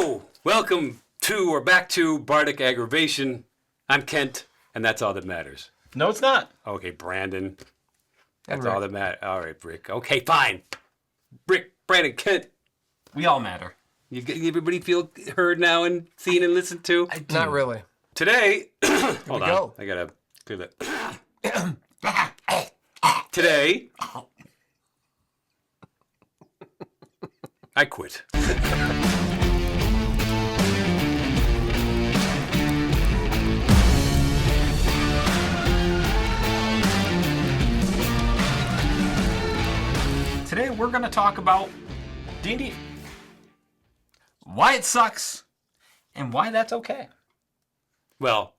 Hello! Welcome to or back to Bardicaggravation. I'm Kent, and that's all that matters. No, it's not. Okay, Brandon. That's Rick. all that matters. All right, Rick. Okay, fine. Rick, Brandon, Kent. We all matter. Everybody feel heard now and seen and listened to? Not really. Today, hold on. go. I gotta clear that. Today, I quit. Today we're going to talk about D&D. Why it sucks and why that's okay. Well,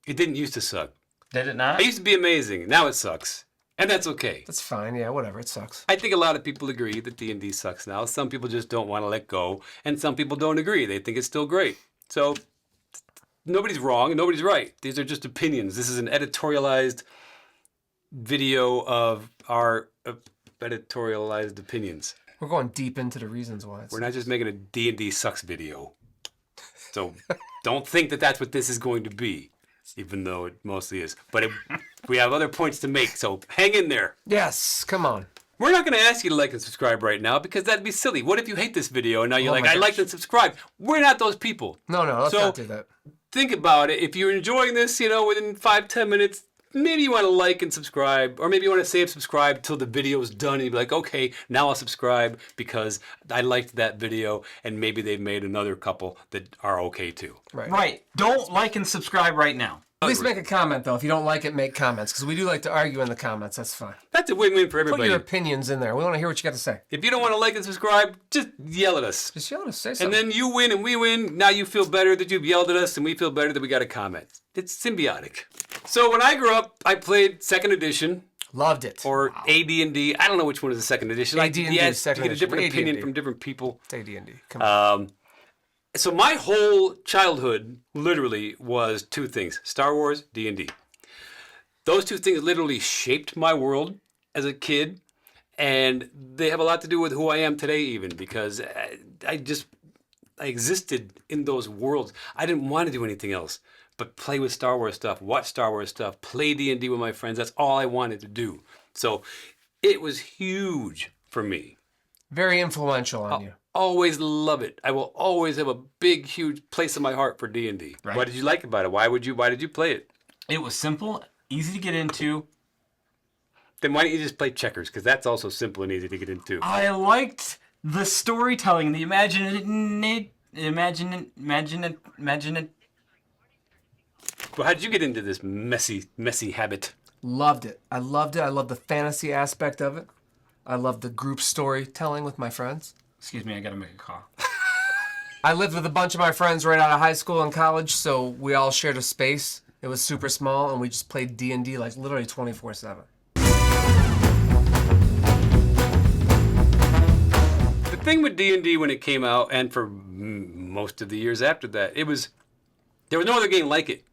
it didn't used to suck. Did it not? It used to be amazing. Now it sucks. And that's okay. That's fine. Yeah, whatever. It sucks. I think a lot of people agree that D&D sucks now. Some people just don't want to let go, and some people don't agree. They think it's still great. So nobody's wrong and nobody's right. These are just opinions. This is an editorialized video of our editorialized opinions. We're going deep into the reasons why. We're not just making a D&D sucks video. So don't think that that's what this is going to be, even though it mostly is. But we have other points to make, so hang in there. Yes, come on. We're not going to ask you to like and subscribe right now because that'd be silly. What if you hate this video and now you're Oh like, my I gosh. like and subscribe? We're not those people. No, let's So- not do that. Think about it. If you're enjoying this, within 5-10 minutes, maybe you want to like and subscribe, or maybe you want to save subscribe till the video's done and you'll be like, okay, now I'll subscribe because I liked that video and maybe they've made another couple that are okay too. Right. Don't like and subscribe right now. At least make a comment, though. If you don't like it, make comments, because we do like to argue in the comments. That's fine. That's a win-win for Put everybody. your opinions in there. We want to hear what you got to say. If you don't want to like and subscribe, just yell at us. Just yell to say And something. then you win and we win. Now you feel better that you've yelled at us and we feel better that we got a comment. It's symbiotic. So when I grew up, I played 2nd edition Loved it. or AD&D. I don't know which one is the 2nd edition. AD&D, Yeah, second you get a different edition. opinion AD&D. from different people. It's AD&D. Come on. So my whole childhood literally was two things: Star Wars, D&D. Those two things literally shaped my world as a kid, and they have a lot to do with who I am today even, because I existed in those worlds. I didn't want to do anything else but play with Star Wars stuff, watch Star Wars stuff, play D&D with my friends. That's all I wanted to do. So it was huge for me. Very influential on you. Always love it. I will always have a big, huge place in my heart for D&D. Right. What did you like about it? Why did you play it? It was simple, easy to get into. Then why don't you just play checkers? Because that's also simple and easy to get into. I liked the storytelling, the imagine. Well, how did you get into this messy habit? Loved it. I loved it. I loved the fantasy aspect of it. I loved the group storytelling with my friends. Excuse me, I gotta make a call. I lived with a bunch of my friends right out of high school and college, so we all shared a space. It was super small, and we just played D&D like literally 24/7. The thing with D&D when it came out, and for most of the years after that, there was no other game like it.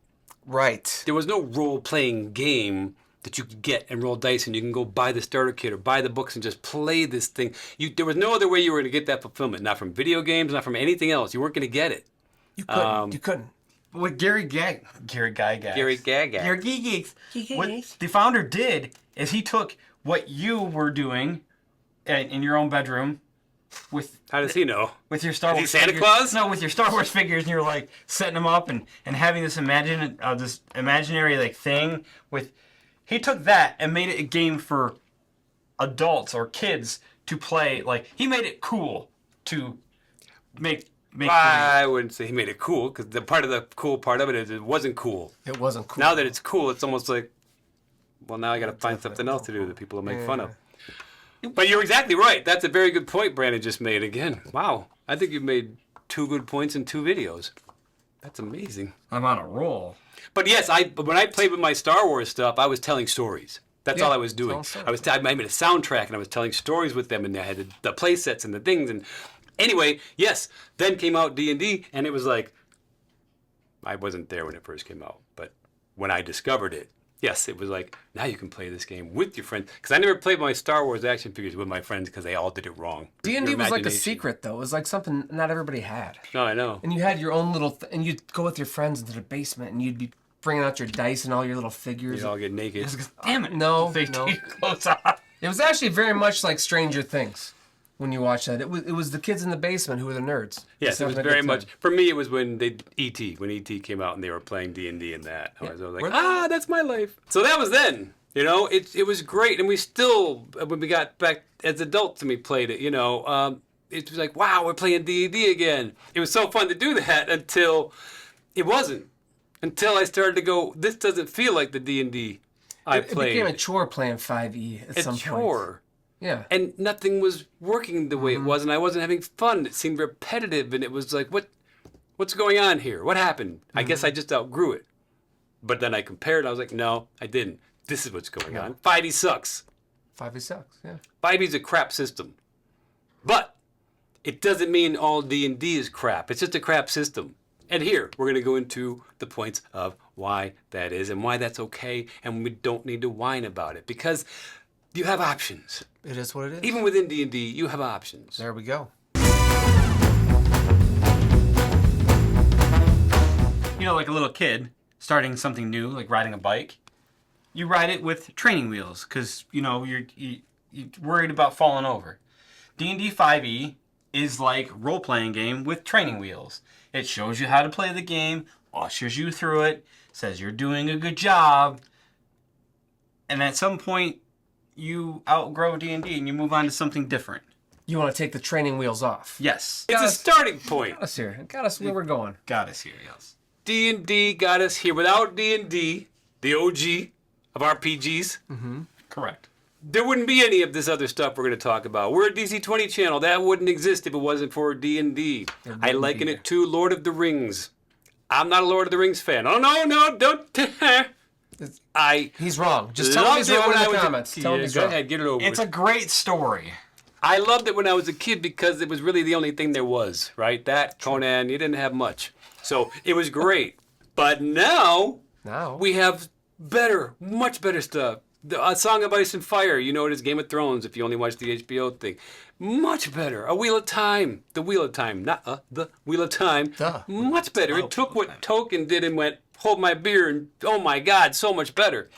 Right. There was no role-playing game that you could get and roll dice and you can go buy the starter kit or buy the books and just play this thing. There was no other way you were going to get that fulfillment. Not from video games, not from anything else. You weren't going to get it. You couldn't. What Gary Gygax. Gary Gygax. What the founder did is he took what you were doing in your own bedroom with How does he know? with your Star Is he Wars Santa figures. Claus? No, with your Star Wars figures, and you're like setting them up and having this imaginary like thing with. He took that and made it a game for adults or kids to play. Like he made it cool to make. I wouldn't say he made it cool, because the cool part of it is it wasn't cool. It wasn't cool. Now that it's cool, it's almost like, well, now I got to find something else to do that people will make fun of. But you're exactly right. That's a very good point Brandon just made again. Wow. I think you've made 2 good points in 2 videos. That's amazing. I'm on a roll. But yes, when I played with my Star Wars stuff, I was telling stories. That's all I was doing. I made a soundtrack and I was telling stories with them, and I had the play sets and the things. And anyway, yes, then came out D&D, and it was like, I wasn't there when it first came out, but when I discovered it, Yes, it was like, now you can play this game with your friends. Because I never played my Star Wars action figures with my friends because they all did it wrong. D&D Your was like a imagination. secret, though. It was like something not everybody had. No, I know. And you had your own little... and you'd go with your friends into the basement, and you'd be bringing out your dice and all your little figures. You'd all get naked. Damn it! No, They no. take your clothes off. It was actually very much like Stranger Things when you watch that. It was the kids in the basement who were the nerds. Yes, Just it was having a very good much. time. For me, it was when E.T. When E.T. came out and they were playing D&D and that. I was like, We're- that's my life. So that was then. You know, it was great. And we still, when we got back as adults and we played it, it was like, wow, we're playing D&D again. It was so fun to do that until it wasn't. Until I started to go, this doesn't feel like the D&D I It played. became a chore playing 5e at some a point. chore. Yeah. And nothing was working the way it was, and I wasn't having fun. It seemed repetitive, and it was like, what's going on here? What happened? I guess I just outgrew it. But then I compared, I was like, no, I didn't. This is what's going on. 5e sucks. 5e sucks, yeah. 5e's a crap system. But it doesn't mean all D&D is crap. It's just a crap system. And here, we're going to go into the points of why that is and why that's okay, and we don't need to whine about it because you have options. It is what it is. Even within D&D, you have options. There we go. You know, like a little kid starting something new, like riding a bike. You ride it with training wheels because you're worried about falling over. D&D 5e is like role-playing game with training wheels. It shows you how to play the game, ushers you through it, says you're doing a good job, and at some point you outgrow D&D and you move on to something different. You want to take the training wheels off. Yes. It's a starting point. Got us here. Got us where we're going. Got us here, yes. D&D got us here. Without D&D, the OG of RPGs, Correct. there wouldn't be any of this other stuff we're going to talk about. We're a DC-20 channel. That wouldn't exist if it wasn't for D&D. I liken it to Lord of the Rings. I'm not a Lord of the Rings fan. Oh, no, don't. He's wrong. Just tell him he's wrong in the comments. Tell him he's Go wrong. ahead, get it over It's with. a great story. I loved it when I was a kid because it was really the only thing there was, right? That, Conan, you didn't have much. So it was great. But now Now. we have better, much better stuff. A Song of Ice and Fire, you know it is Game of Thrones if you only watch the HBO thing. Much better. A Wheel of Time. The Wheel of Time, not the Wheel of Time. Duh. Much better. It took what Tolkien did and went, hold my beer, and oh my God, so much better.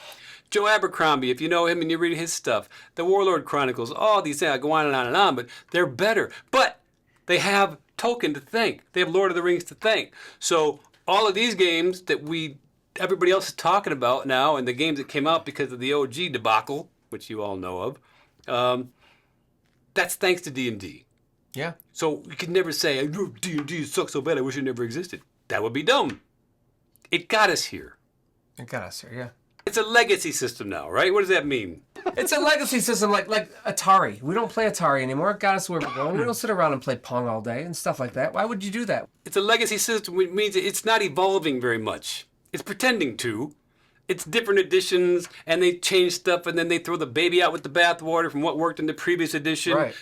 Joe Abercrombie, if you know him and you read his stuff, the Warlord Chronicles, all these things, I go on and on, but they're better. But they have Tolkien to thank. They have Lord of the Rings to thank. So all of these games that everybody else is talking about now, and the games that came out because of the OG debacle, which you all know of, that's thanks to D&D. Yeah. So you could never say, D&D sucks so bad, I wish it never existed. That would be dumb. It got us here. It got us here, yeah. It's a legacy system now, right? What does that mean? It's a legacy system like Atari. We don't play Atari anymore. It got us where we're going. We don't sit around and play Pong all day and stuff like that. Why would you do that? It's a legacy system, which means it's not evolving very much. It's pretending to. It's different editions, and they change stuff, and then they throw the baby out with the bathwater from what worked in the previous edition. Right.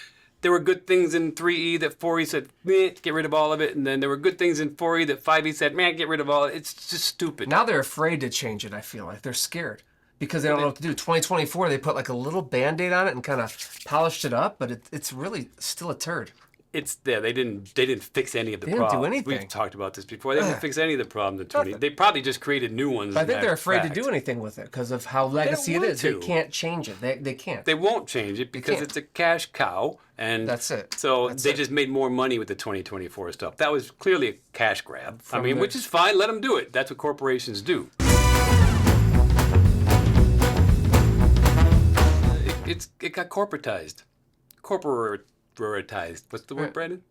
There were good things in 3E that 4E said, meh, get rid of all of it. And then there were good things in 4E that 5E said, man, get rid of all of it. It's just stupid. Now they're afraid to change it, I feel like. They're scared. Because they don't know what to do. 2024, they put like a little Band-Aid on it and kind of polished it up, but it's really still a turd. It's there. They didn't fix any of the They didn't do problems. anything. We've talked about this before. They didn't fix any of the problems in 20. They probably just created new ones. But I think in they're that afraid to fact. do anything with it because of how legacy it want is. They to. can't change it. They can't. They won't change it because can't. it's a cash cow, and That's it. So That's they it. just made more money with the 2024 stuff. That was clearly a cash grab. I From mean, the- which is fine. Let them do it. That's what corporations do. It got corporatized. Corporatized. What's the word, Brandon?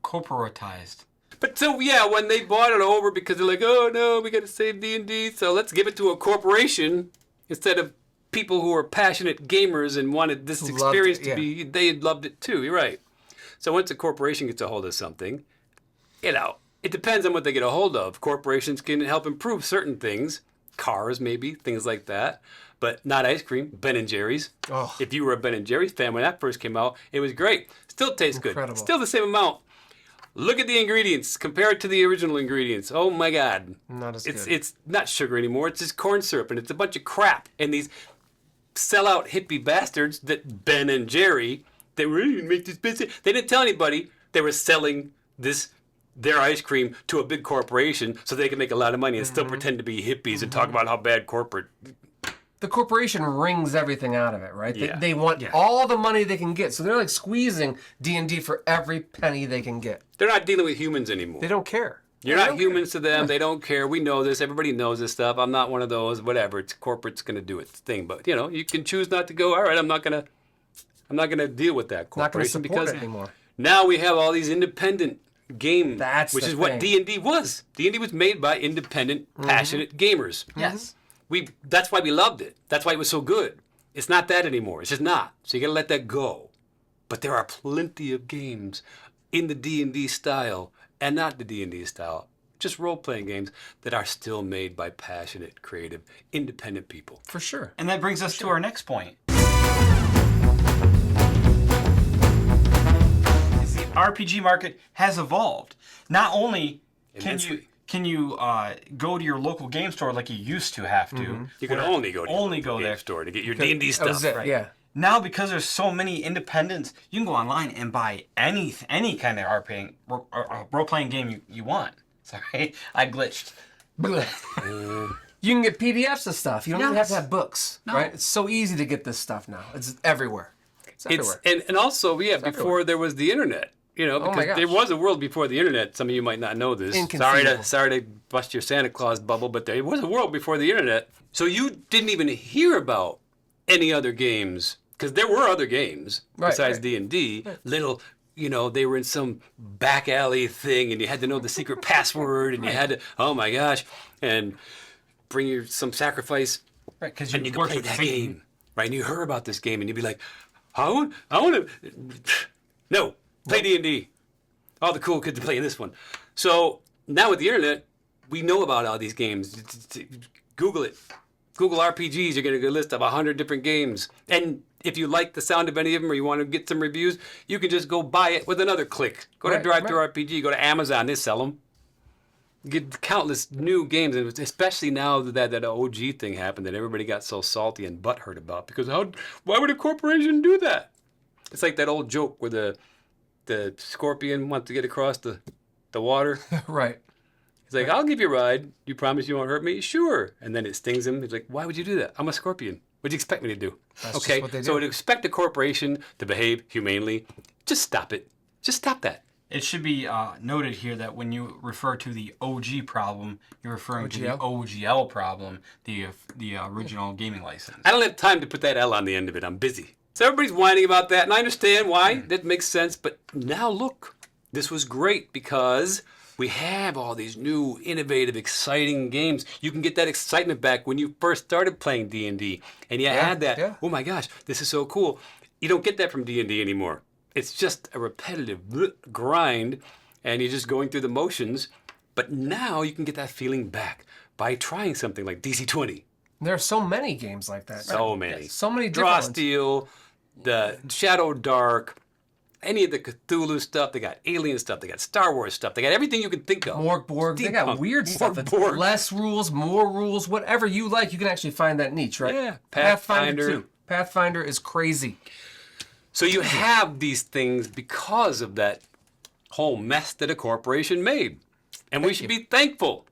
Corporatized. But so yeah, when they bought it over because they're like, oh no, we got to save D&D, so let's give it to a corporation instead of people who are passionate gamers and wanted this Who loved experience it, to yeah. be. They had loved it too. You're right. So once a corporation gets a hold of something, it depends on what they get a hold of. Corporations can help improve certain things, cars maybe, things like that. But not ice cream, Ben and Jerry's. Oh. If you were a Ben and Jerry's fan when that first came out, it was great. Still tastes Incredible. good. Still the same amount. Look at the ingredients. Compare it to the original ingredients. Oh my God. Not as good. It's not sugar anymore. It's just corn syrup, and it's a bunch of crap. And these sellout hippie bastards that Ben and Jerry, they were going to make this business. They didn't tell anybody they were selling their ice cream to a big corporation so they can make a lot of money and still pretend to be hippies and talk about how bad corporate. The corporation wrings everything out of it, right? Yeah. They want all the money they can get, so they're like squeezing D&D for every penny they can get. They're not dealing with humans anymore. They don't care. You're not humans to them. They don't care. We know this. Everybody knows this stuff. I'm not one of those. Whatever. It's corporate's going to do its thing. But you can choose not to go. All right, I'm not gonna deal with that Not going to corporation support because it anymore. now we have all these independent game, That's which the is what thing. D&D was. D&D was made by independent, passionate gamers. Yes. That's why we loved it. That's why it was so good. It's not that anymore. It's just not. So you got to let that go. But there are plenty of games in the D&D style and not the D&D style, just role-playing games that are still made by passionate, creative, independent people. For sure. And that brings us to our next point. Is the RPG market has evolved. Not only Immensely. can you go to your local game store like you used to have to. You can only go to only your go game there. store to get your D&D That was stuff. it, right. yeah. Now, because there's so many independents, you can go online and buy any kind of role-playing game you want. Sorry, I glitched. You can get PDFs of stuff. You don't even have to Yes. have books, No. right? It's so easy to get this stuff now. It's everywhere. It's everywhere. And also, before everywhere. there was the internet. Because my gosh. there was a world before the internet. Some of you might not know this. Inconceivable. Sorry to bust your Santa Claus bubble, but there was a world before the internet. So you didn't even hear about any other games, because there were other games besides D&D. Little, they were in some back alley thing, and you had to know the secret password, and you had to, oh my gosh, and bring some sacrifice, Right, because and you could play that game, right? And you heard about this game, and you'd be like, I want to. No, play D&D. All the cool kids are playing this one. So now with the internet, we know about all these games. Google it. Google RPGs. You're going to get a list of 100 different games. And if you like the sound of any of them or you want to get some reviews, you can just go buy it with another click. Go to Drive Thru RPG. Go to Amazon. They sell them. Get countless new games, and especially now that OG thing happened that everybody got so salty and butthurt about. Because why would a corporation do that? It's like that old joke where the scorpion wants to get across the water. Right. He's like, I'll give you a ride. You promise you won't hurt me? Sure. And then it stings him. He's like, why would you do that? I'm a scorpion. What do you expect me to do? That's okay, just what they do. so to expect a corporation to behave humanely, just stop it. Just stop that. It should be noted here that when you refer to the OG problem, you're referring to the OGL problem, the original gaming license. I don't have time to put that L on the end of it. I'm busy. So everybody's whining about that, and I understand why. That makes sense. But now look, this was great because we have all these new, innovative, exciting games. You can get that excitement back when you first started playing D&D, and you had that. Oh my gosh, this is so cool. You don't get that from D&D anymore. It's just a repetitive grind, and you're just going through the motions. But now you can get that feeling back by trying something like DC-20. There are so many games like that. So many. So many different Draw ones. Steel, the Shadow Dark, any of the Cthulhu stuff. They got Alien stuff. They got Star Wars stuff. They got everything you can think of. Borg. They got Steampunk, weird stuff. It's Borg. less rules, more rules, whatever you like. You can actually find that niche, right? Yeah, Pathfinder Pathfinder. too. Pathfinder is crazy. So you have these things because of that whole mess that a corporation made. And we should be thankful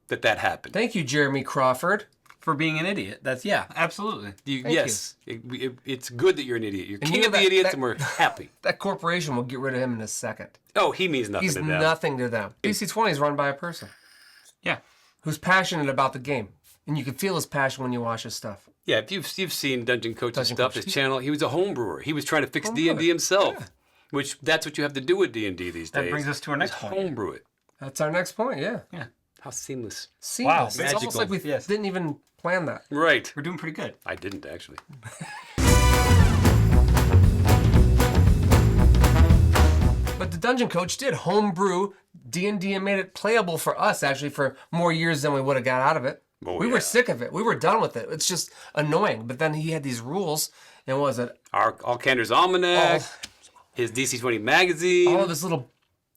that happened. Thank you, Jeremy Crawford. For being an idiot. That's, absolutely. Yes, it's good that you're an idiot. You're And king you of know the that- idiots, that- and we're happy. That corporation will get rid of him in a second. Oh, he means nothing He's to them. nothing to them. DC-20 is run by a person Yeah. who's passionate about the game. And you can feel his passion when you watch his stuff. Yeah, if you've seen Dungeon Coach's Dungeon stuff, Coach. his channel, he was a home brewer. He was trying to fix Homebrewer. D&D himself, Yeah. which that's what you have to do with D&D these days. That brings us to our next is point. homebrew it. That's our next point, yeah. Yeah. How seamless. Seamless. It's magical. almost like we Yes. didn't even plan that. Right. We're doing pretty good. I didn't, actually. But the Dungeon Coach did homebrew D&D and made it playable for us, actually, for more years than we would have got out of it. Oh, we yeah. were sick of it. We were done with it. It's just annoying. But then he had these rules, and what was it? Alcander's Almanac, his DC-20 magazine. All of his little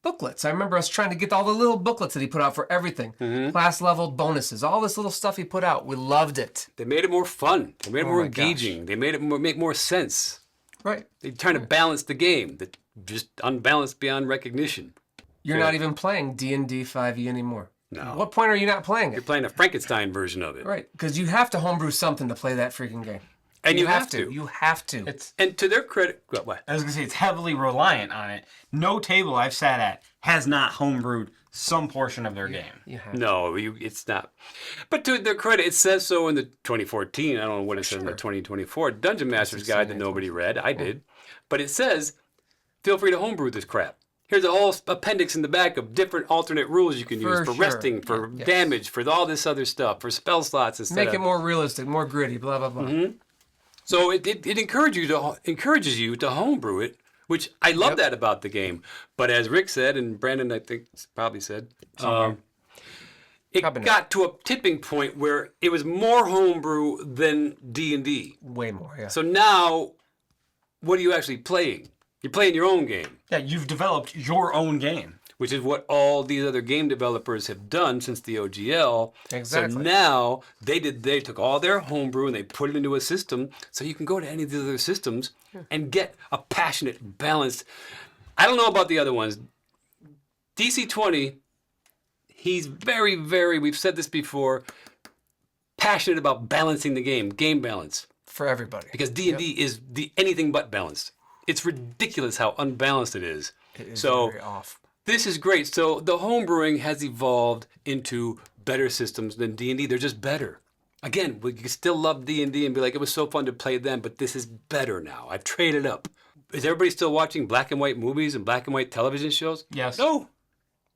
booklets. I remember us trying to get all the little booklets that he put out for everything. Class level bonuses, all this little stuff he put out. We loved it. They made it more fun. They made it more my engaging. They made it make more sense. Right. They're trying to balance the game. That just unbalanced beyond recognition. You're not even playing D&D 5e anymore. No. At what point are you not playing You're it? playing a Frankenstein version of it. Right. Because you have to homebrew something to play that freaking game. And you have to. You have to. And to their credit, what? I was gonna say it's heavily reliant on it. No table I've sat at has not homebrewed some portion of their game. You have No, it's not. But to their credit, it says so in the 2014. I don't know what it says in the 2024 Dungeon Master's Guide that nobody read. I did. But it says, feel free to homebrew this crap. Here's a whole appendix in the back of different alternate rules you can use for sure. resting, for damage, for all this other stuff, for spell slots instead Make of... it more realistic, more gritty, blah, blah, blah. So it encourages you to homebrew it, which I love that about the game. But as Rick said, and Brandon I think probably said, it got to a tipping point where it was more homebrew than D&D. Way more, yeah. So now, what are you actually playing? You're playing your own game. Yeah, you've developed your own game. Which is what all these other game developers have done since the OGL. Exactly. So now they took all their homebrew and they put it into a system, so you can go to any of the other systems and get a passionate, balanced. I don't know about the other ones. DC-20, he's very, very, we've said this before, passionate about balancing the game balance. For everybody. Because D&D is anything but balanced. It's ridiculous how unbalanced it is. It is so very off. this is great. So the homebrewing has evolved into better systems than D&D. They're just better. Again, we can still love D&D and be like, it was so fun to play then, but this is better now. I've traded up. Is everybody still watching black and white movies and black and white television shows? Yes. No.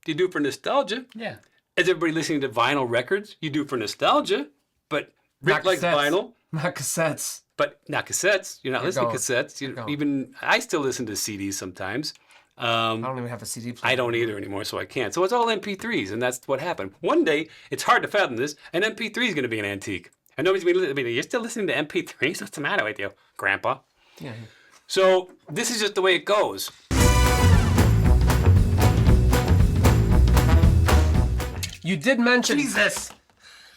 You do it for nostalgia. Yeah. Is everybody listening to vinyl records? You do it for nostalgia. But Rick Not likes cassettes. vinyl. Not cassettes. But not cassettes. You're not listening to cassettes. going. Even I still listen to CDs sometimes. I don't even have a CD player. I don't either anymore, so I can't. So it's all MP3s, and that's what happened. One day, it's hard to fathom this, an MP3 is going to be an antique. And nobody's going to be you're still listening to MP3s? What's the matter with you, Grandpa? Yeah. So this is just the way it goes. You did mention... Jesus!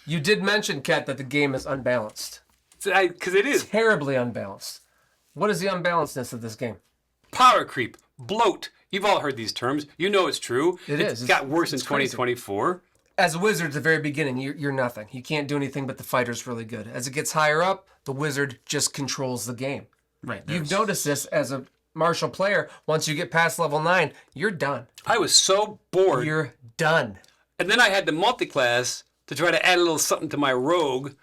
You did mention, Kat, that the game is unbalanced. Because it is. Terribly unbalanced. What is the unbalancedness of this game? Power creep, bloat. You've all heard these terms. You know it's true. It's got worse in it's crazy. 2024. As a wizard at the very beginning, you're nothing. You can't do anything, but the fighter's really good. As it gets higher up, the wizard just controls the game. Right. You've noticed this as a martial player. Once you get past level 9, you're done. I was so bored. You're done. And then I had the multi-class to try to add a little something to my rogue.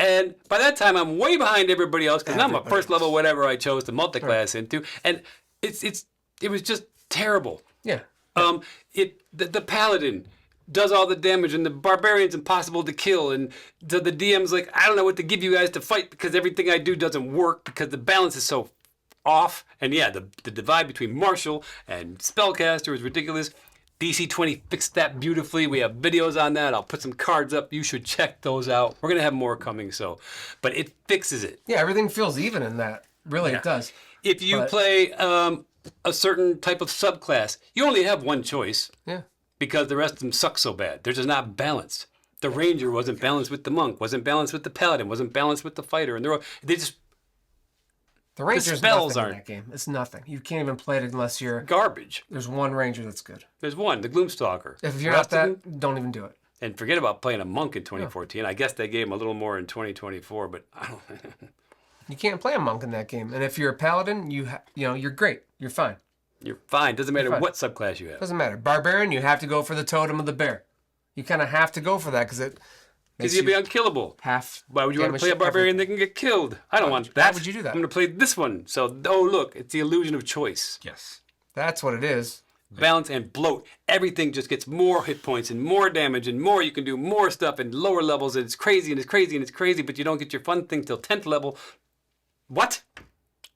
And by that time, I'm way behind everybody else because I'm a first level whatever I chose to multi-class into. And it was just terrible. Yeah. The paladin does all the damage and the barbarian's impossible to kill. And the DM's like, I don't know what to give you guys to fight because everything I do doesn't work because the balance is so off. And yeah, the divide between martial and spellcaster is ridiculous. DC-20 fixed that beautifully. We have videos on that. I'll put some cards up. You should check those out. We're going to have more coming, but it fixes it. Yeah, everything feels even in that. Really, it does. If you play a certain type of subclass, you only have one choice. Yeah. Because the rest of them suck so bad. They're just not balanced. The ranger wasn't balanced with the monk, wasn't balanced with the paladin, wasn't balanced with the fighter. And The ranger's spells nothing aren't- in that game. It's nothing. You can't even play it unless you're... garbage. There's one ranger that's good. There's one, the Gloomstalker. If you're The not rest of them- that, don't even do it. And forget about playing a monk in 2014. I guess they gave him a little more in 2024, but I don't. You can't play a monk in that game. And if you're a paladin, you're great. You're fine. You're fine. Doesn't matter fine. what subclass you have. Doesn't matter. Barbarian, you have to go for the totem of the bear. You kind of have to go for that because it Because makes you'd be unkillable. half. Why would you want to damage play a barbarian everything. that can get killed? I don't want that. Why would you do that? I'm going to play this one. So, look, it's the illusion of choice. Yes. That's what it is. Balance and bloat. Everything just gets more hit points and more damage and more. You can do more stuff and lower levels. And it's crazy and it's crazy and it's crazy, but you don't get your fun thing till 10th level. What?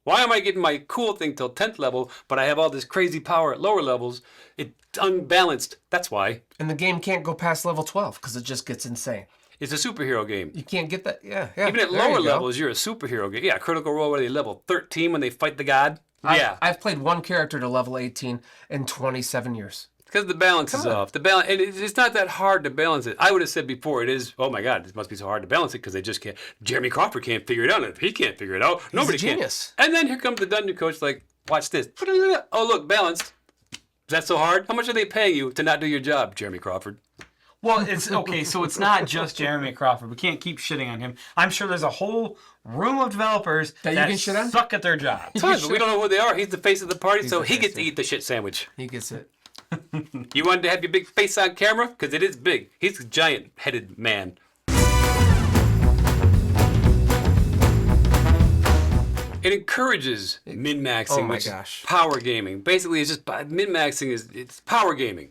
Why am I getting my cool thing till 10th level, but I have all this crazy power at lower levels? It's unbalanced. That's why. And the game can't go past level 12 because it just gets insane. It's a superhero game. You can't get that. Yeah. Even at there you lower go. levels, you're a superhero game. Yeah, Critical Role, where they level 13 when they fight the god. Yeah. I've played one character to level 18 in 27 years. Because the balance is off. The balance, and it's not that hard to balance it. I would have said before, it is. Oh my God, it must be so hard to balance it because they just can't. Jeremy Crawford can't figure it out. And if he can't figure it out, nobody a genius. can. And then here comes the dungeon coach, like, watch this. Oh look, balanced. Is that so hard? How much are they paying you to not do your job, Jeremy Crawford? Well, it's okay, so it's not just Jeremy Crawford. We can't keep shitting on him. I'm sure there's a whole room of developers that you can shit on? suck at their job. Fine, but we don't know who they are. He's the face of the party, so he gets to eat the shit sandwich. He gets it. You wanted to have your big face on camera? Because it is big. He's a giant-headed man. It encourages min-maxing, Oh my which gosh. is power gaming. Basically, it's just min-maxing it's power gaming.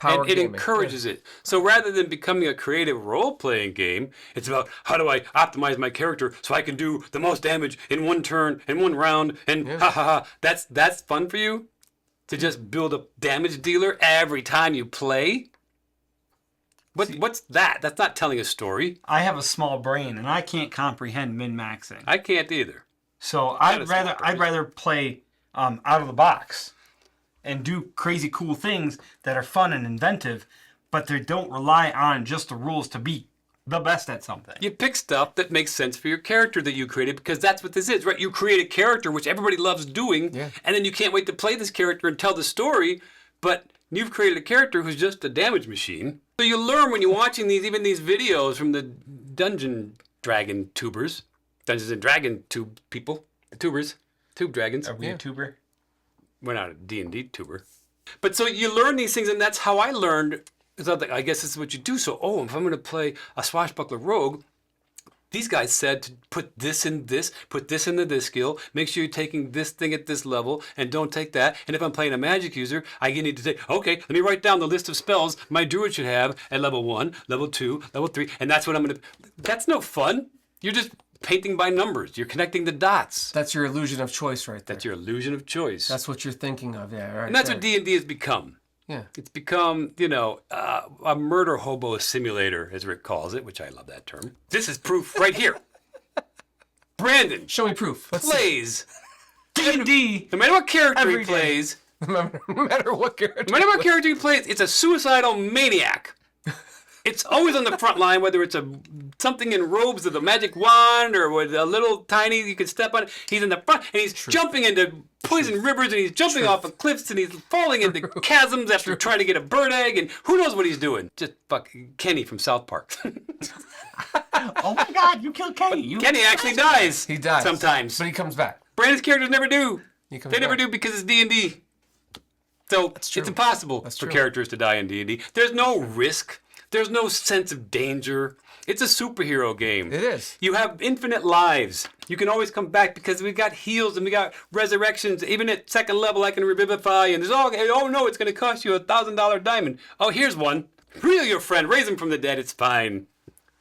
And it encourages it. So rather than becoming a creative role-playing game, it's about how do I optimize my character so I can do the most damage in one turn, in one round, and ha ha ha. That's fun for you? To just build a damage dealer every time you play? What's that? That's not telling a story. I have a small brain, and I can't comprehend min-maxing. I can't either. So I'd rather play out of the box and do crazy cool things that are fun and inventive, but they don't rely on just the rules to be the best at something. You pick stuff that makes sense for your character that you created, because that's what this is, right? You create a character which everybody loves doing, and then you can't wait to play this character and tell the story, but you've created a character who's just a damage machine. So you learn when you're watching these videos from the Dungeons and Dragon tube people, the tubers, tube dragons. Are we a tuber? We're not a D&D tuber. But so you learn these things, and that's how I learned. I guess this is what you do. So, if I'm going to play a swashbuckler rogue, these guys said to put this in this, put this into this skill, make sure you're taking this thing at this level, and don't take that. And if I'm playing a magic user, I need to take, okay, let me write down the list of spells my druid should have at level 1, level 2, level 3, and that's what I'm going to... That's no fun. You're just painting by numbers. You're connecting the dots. That's your illusion of choice right there. That's your illusion of choice. That's what you're thinking of, yeah. Right. And that's what D&D has become. Yeah. It's become, a murder hobo simulator, as Rick calls it, which I love that term. This is proof right here. Brandon Show me proof. Let's plays D&D. No matter what character he Every day. plays, no matter what character. no matter what character he plays, it's a suicidal maniac. It's always on the front line, whether it's something in robes with a magic wand or with a little tiny you can step on. He's in the front, and he's jumping into poison rivers, and he's jumping off of cliffs, and he's falling into chasms after trying to get a bird egg, and who knows what he's doing. Just fucking Kenny from South Park. Oh my God, you killed Kenny. Kenny actually dies. He dies. Sometimes. But he comes back. Brandon's characters never do. They Never do because it's D&D. So it's impossible for characters to die in D&D. There's no risk. There's no sense of danger. It's a superhero game. It is. You have infinite lives. You can always come back because we've got heals and we got resurrections. Even at second level, I can revivify. And there's oh no, it's going to cost you $1,000 diamond. Oh, here's one. Heal your friend. Raise him from the dead. It's fine.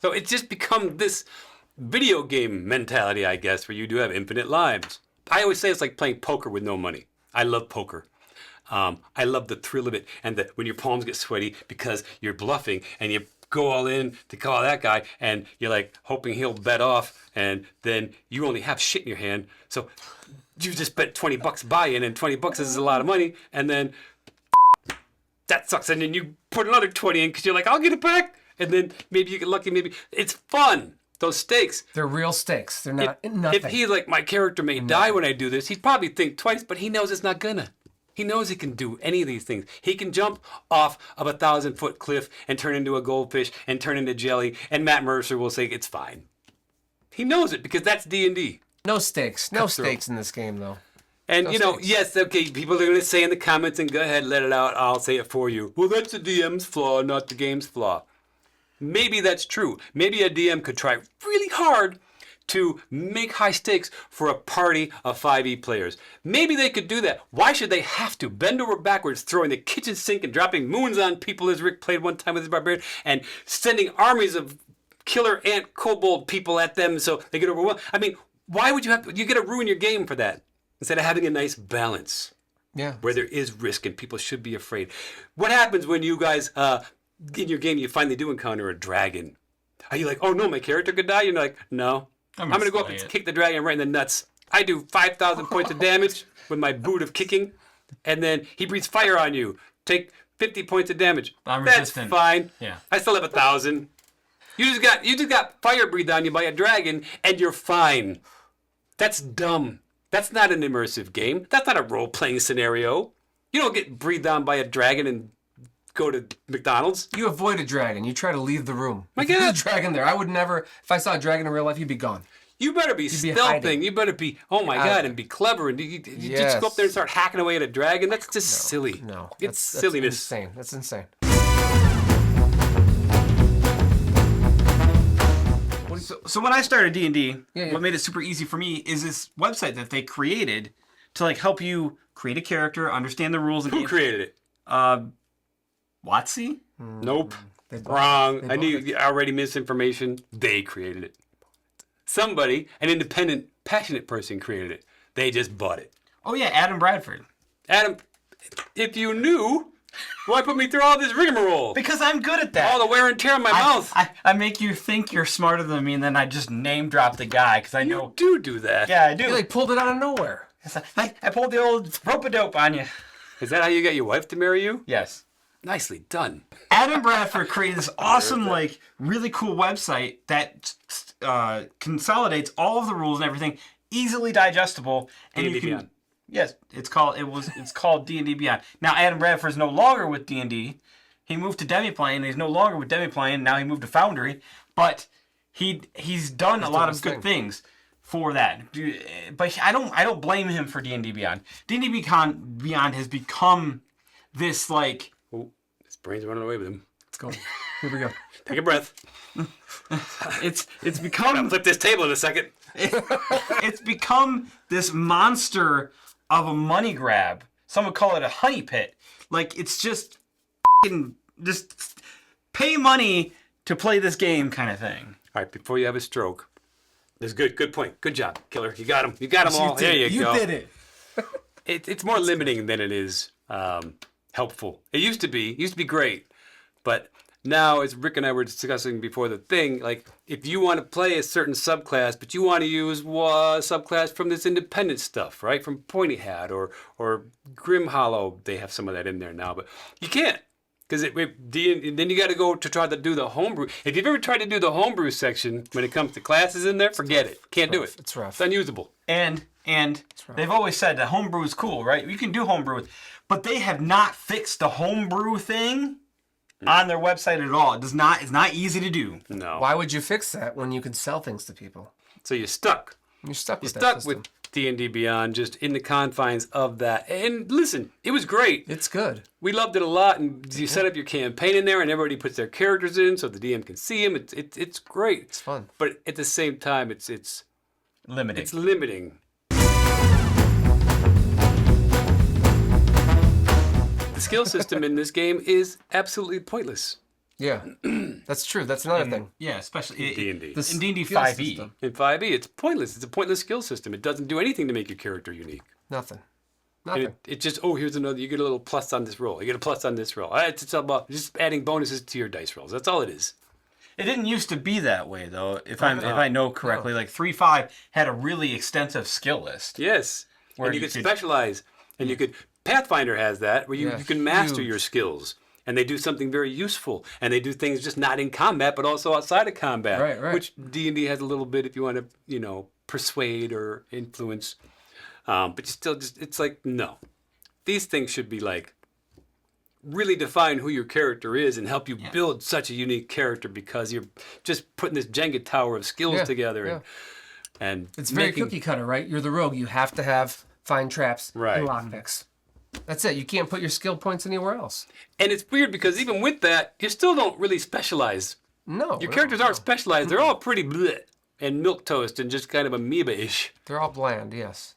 So it's just become this video game mentality, I guess, where you do have infinite lives. I always say it's like playing poker with no money. I love poker. I love the thrill of it, and when your palms get sweaty because you're bluffing and you go all in to call that guy, and you're like hoping he'll bet off, and then you only have shit in your hand, so you just bet $20 buy-in, and $20 is a lot of money, and then that sucks, and then you put another 20 in because you're like, I'll get it back, and then maybe you get lucky, maybe it's fun. Those stakes. They're real stakes. They're not nothing. If he's like, my character may die when I do this, he'd probably think twice, but he knows it's not gonna. He knows he can do any of these things. He can jump off of 1,000-foot cliff and turn into a goldfish and turn into jelly, and Matt Mercer will say it's fine. He knows it because that's D&D. No stakes. No stakes in this game, though. And, yes, okay, people are going to say in the comments, and go ahead, let it out, I'll say it for you. Well, that's the DM's flaw, not the game's flaw. Maybe that's true. Maybe a DM could try really hard to make high stakes for a party of 5e players. Maybe they could do that. Why should they have to bend over backwards, throwing the kitchen sink and dropping moons on people, as Rick played one time with his barbarian, and sending armies of killer ant kobold people at them so they get overwhelmed? I mean, why would you have to? You got to ruin your game for that instead of having a nice balance. Yeah. Where there is risk and people should be afraid. What happens when you guys, in your game, you finally do encounter a dragon? Are you like, oh no, my character could die? You're like, no. I'm going to go up and kick the dragon right in the nuts. I do 5,000 points of damage with my boot of kicking, and then he breathes fire on you. Take 50 points of damage. I'm That's resistant. fine. Yeah. I still have 1,000. You just got fire breathed on you by a dragon, and you're fine. That's dumb. That's not an immersive game. That's not a role-playing scenario. You don't get breathed on by a dragon and go to McDonald's. You avoid a dragon. You try to leave the room. My If there's God. a dragon there, I would never. If I saw a dragon in real life, you'd be gone. You better be be stealthing. hiding. You better be, oh my God, and be clever. And you just Yes. go up there and start hacking away at a dragon. That's just silly. No, It's that's silliness. insane. That's insane. So when I started D&D, Yeah. what made it super easy for me is this website that they created to like help you create a character, understand the rules. And Who created it? WotC? Nope. They bought Wrong. it. I knew you already misinformation. They created it. Somebody, an independent, passionate person created it. They just bought it. Oh yeah, Adam Bradford. Adam, if you knew, why put me through all this rigmarole? Because I'm good at that. All the wear and tear on my mouth. I make you think you're smarter than me, and then I just name drop the guy because I know. You do that. Yeah, I do. You like pulled it out of nowhere. I pulled the old rope-a-dope on you. Is that how you got your wife to marry you? Yes. Nicely done. Adam Bradford created this awesome, like, really cool website that consolidates all of the rules and everything, easily digestible, and D&D you can. Beyond. Yes, it's called D&D Beyond. Now Adam Bradford's no longer with D&D. He moved to Demiplane. He's no longer with Demiplane. Now he moved to Foundry, but he's done a lot of good things for that. But I don't blame him for D&D Beyond. D&D Beyond has become this like. Oh, his brain's running away with him. Let's go. Here we go. Take a breath. It's I'm become gonna flip this table in a second. it's become this monster of a money grab. Some would call it a honey pit. Like it's just just pay money to play this game kind of thing. All right, before you have a stroke, that's good point. Good job, killer. You got them. You got them all. There you go. You did it. It's more limiting than it is helpful. It used to be great, but now, as Rick and I were discussing before the thing, like if you want to play a certain subclass, but you want to use subclass from this independent stuff, right? From Pointy Hat or Grim Hollow, they have some of that in there now, but you can't because then you got to go to try to do the homebrew. If you've ever tried to do the homebrew section when it comes to classes in there, forget it. Can't do it. It's rough. It's unusable. And they've always said that homebrew is cool, right? You can do homebrew, but they have not fixed the homebrew thing on their website at all. It's not easy to do. No. Why would you fix that when you can sell things to people? So you're stuck. You're stuck You're with that stuck system. with D&D Beyond, just in the confines of that. And listen, it was great. It's good. We loved it a lot, and you set up your campaign in there, and everybody puts their characters in, so the DM can see them. It's great. It's fun. But at the same time, it's Limiting. it's limiting. The skill system in this game is absolutely pointless. Yeah, that's true. That's another thing. Yeah, especially D&D. in D&D skill 5e. system. In 5e, it's pointless. It's a pointless skill system. It doesn't do anything to make your character unique. Nothing. And Nothing. it just, here's another, you get a little plus on this roll. You get a plus on this roll. It's about just adding bonuses to your dice rolls. That's all it is. It didn't used to be that way though. If I know correctly, like 3.5 had a really extensive skill list. Yes. Where and you you could could- specialize. And you could, Pathfinder has that, where you Yeah, can master huge. your skills. And they do something very useful. And they do things just not in combat, but also outside of combat. Right. Which D&D has a little bit if you want to, persuade or influence. But you still just, it's like, no. These things should be like, really define who your character is and help you build such a unique character because you're just putting this Jenga tower of skills Yeah, together. yeah. And It's very cookie cutter, right? You're the rogue. You have to have fine traps Right. and lockpicks. That's it. You can't put your skill points anywhere else. And it's weird because even with that, you still don't really specialize. No. Your no, characters no. aren't specialized. They're all pretty bleh and milquetoast and just kind of amoeba-ish. They're all bland, yes.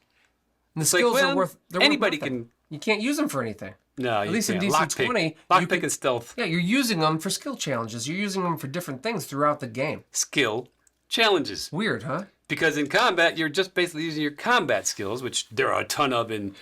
And the It's like, skills well, are worth. They're anybody worth nothing. can. You can't use them for anything. No, At least in can't. DC 20, you Lockpick can- and stealth. Yeah, you're using them for skill challenges. You're using them for different things throughout the game. Skill challenges. Weird, huh? Because in combat, you're just basically using your combat skills, which there are a ton of in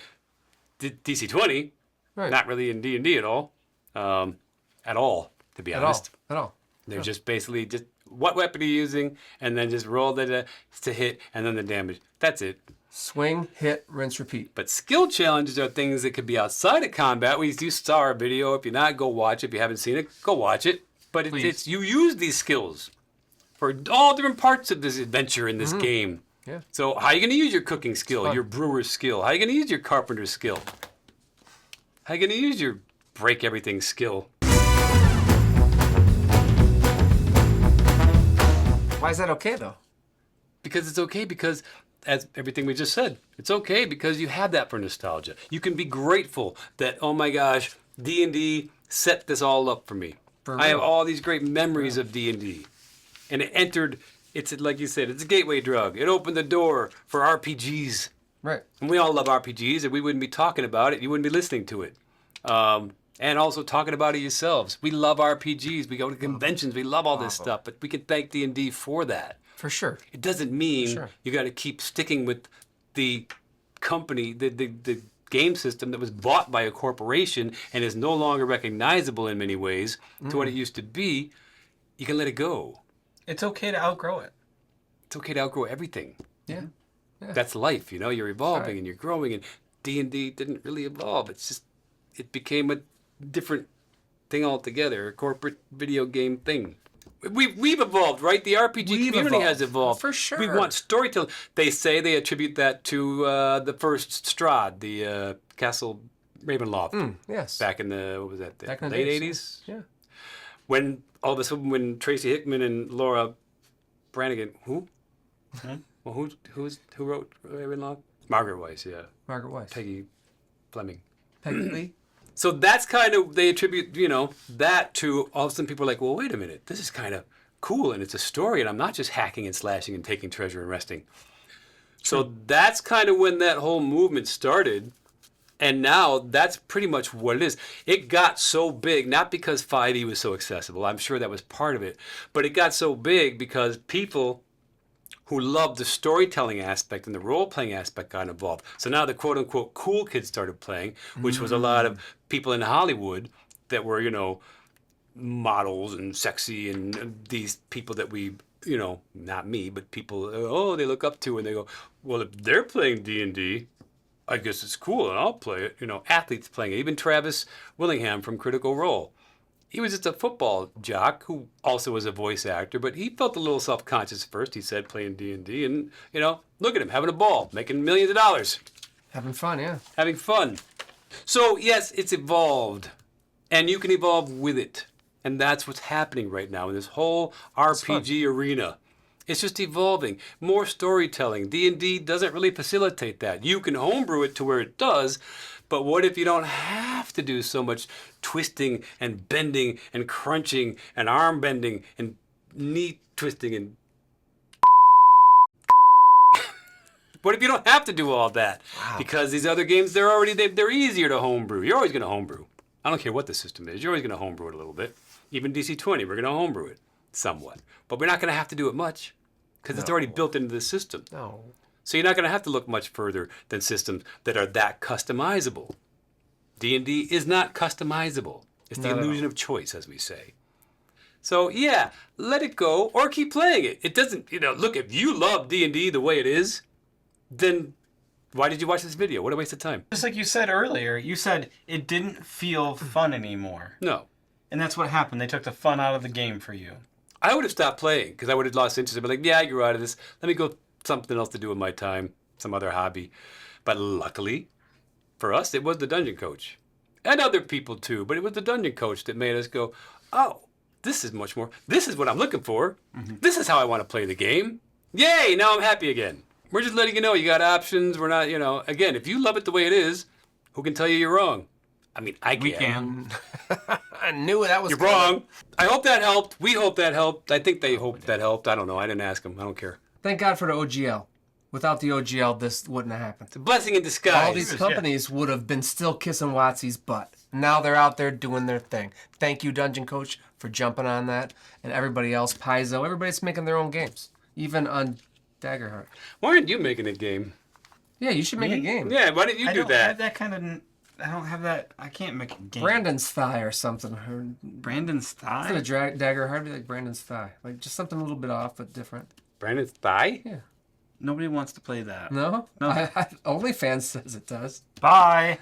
DC 20. Right. Not really in D&D at all. At all, to be At honest. all. At all. They're just basically just what weapon are you using, and then just roll the to hit, and then the damage. That's it. Swing, hit, rinse, repeat. But skill challenges are things that could be outside of combat. You saw our video. If you're not, go watch it. If you haven't seen it, go watch it. But it's you use these skills for all different parts of this adventure in this game. Yeah. So how are you going to use your cooking skill, your brewer's skill? How are you going to use your carpenter's skill? How are you going to use your break everything skill? Why is that okay, though? Because it's okay because, as everything we just said, it's okay because you have that for nostalgia. You can be grateful that, oh my gosh, D&D set this all up for me. I have all these great memories of D&D. And it entered, it's like you said, it's a gateway drug. It opened the door for RPGs. Right. And we all love RPGs, and we wouldn't be talking about it. You wouldn't be listening to it. And also talking about it yourselves. We love RPGs. We go to conventions. We love all this stuff. But we can thank D&D for that. For sure. It doesn't mean you got to keep sticking with the company, the game system that was bought by a corporation and is no longer recognizable in many ways to what it used to be. You can let it go. It's okay to outgrow it. It's okay to outgrow everything. Yeah. That's life, you're evolving and you're growing, and D&D didn't really evolve. It's just, it became a different thing altogether, a corporate video game thing. We've evolved, right? The RPG community has evolved. For sure. We want storytelling. They say they attribute that to the first Strahd, the Castle Ravenloft. Yes. Back in the, what was that, the Back in the late days, 80s? Yeah. When all of a sudden, when Tracy Hickman and Laura Branigan, who? Well, who wrote Ravenloft? Margaret Weiss, yeah. Margaret Weiss. Peggy Fleming. Peggy Lee. So that's kind of, they attribute, that to, all of a sudden people are like, well, wait a minute, this is kind of cool, and it's a story, and I'm not just hacking and slashing and taking treasure and resting. So that's kind of when that whole movement started, and now that's pretty much what it is. It got so big, not because 5e was so accessible, I'm sure that was part of it, but it got so big because people who loved the storytelling aspect and the role-playing aspect got involved. So now the quote-unquote cool kids started playing, which was a lot of people in Hollywood that were, models and sexy and these people that we, not me, but people, they look up to and they go, well, if they're playing D&D, I guess it's cool and I'll play it. Athletes playing it. Even Travis Willingham from Critical Role. He was just a football jock who also was a voice actor, but he felt a little self-conscious first, he said, playing D&D. And, look at him, having a ball, making millions of dollars. Having fun, yeah. Having fun. So, yes, it's evolved. And you can evolve with it. And that's what's happening right now in this whole RPG arena. It's just evolving. More storytelling. D&D doesn't really facilitate that. You can homebrew it to where it does, but what if you don't have to do so much twisting and bending and crunching and arm bending and knee twisting and... What if you don't have to do all that? Wow. Because these other games, they're easier to homebrew. You're always going to homebrew. I don't care what the system is. You're always going to homebrew it a little bit. Even DC-20, we're going to homebrew it somewhat. But we're not going to have to do it much because it's already built into the system. No. So you're not going to have to look much further than systems that are that customizable. D&D is not customizable. It's the illusion of choice, as we say. So yeah, let it go or keep playing it. It doesn't, look, if you love D&D the way it is, then why did you watch this video? What a waste of time. Just like you said earlier, you said it didn't feel fun anymore. No. And that's what happened. They took the fun out of the game for you. I would have stopped playing because I would have lost interest. I'd be like, yeah, I grew out of this. Let me go something else to do with my time, some other hobby. But luckily, for us, it was the dungeon coach. And other people too, but it was the dungeon coach that made us go, oh, this is much more. This is what I'm looking for. Mm-hmm. This is how I want to play the game. Yay, now I'm happy again. We're just letting you know you got options. We're not, again, if you love it the way it is, who can tell you you're wrong? I mean, we can. I knew that was You're wrong. I hope that helped. We hope that helped. I think they hoped that helped. I don't know. I didn't ask them. I don't care. Thank God for the OGL. Without the OGL, this wouldn't have happened. It's a blessing in disguise. All these companies would have been still kissing WotC's butt. Now they're out there doing their thing. Thank you, Dungeon Coach, for jumping on that. And everybody else, Paizo, everybody's making their own games. Even on Daggerheart. Why aren't you making a game? Yeah, you should make a game. Yeah, why didn't you do that? I don't have that. I can't make a game. Brandon's thigh or something. Brandon's thigh? Instead of Daggerheart, it'd be like Brandon's thigh. Like just something a little bit off, but different. Brandon's thigh? Yeah. Nobody wants to play that. No? No. OnlyFans says it does. Bye.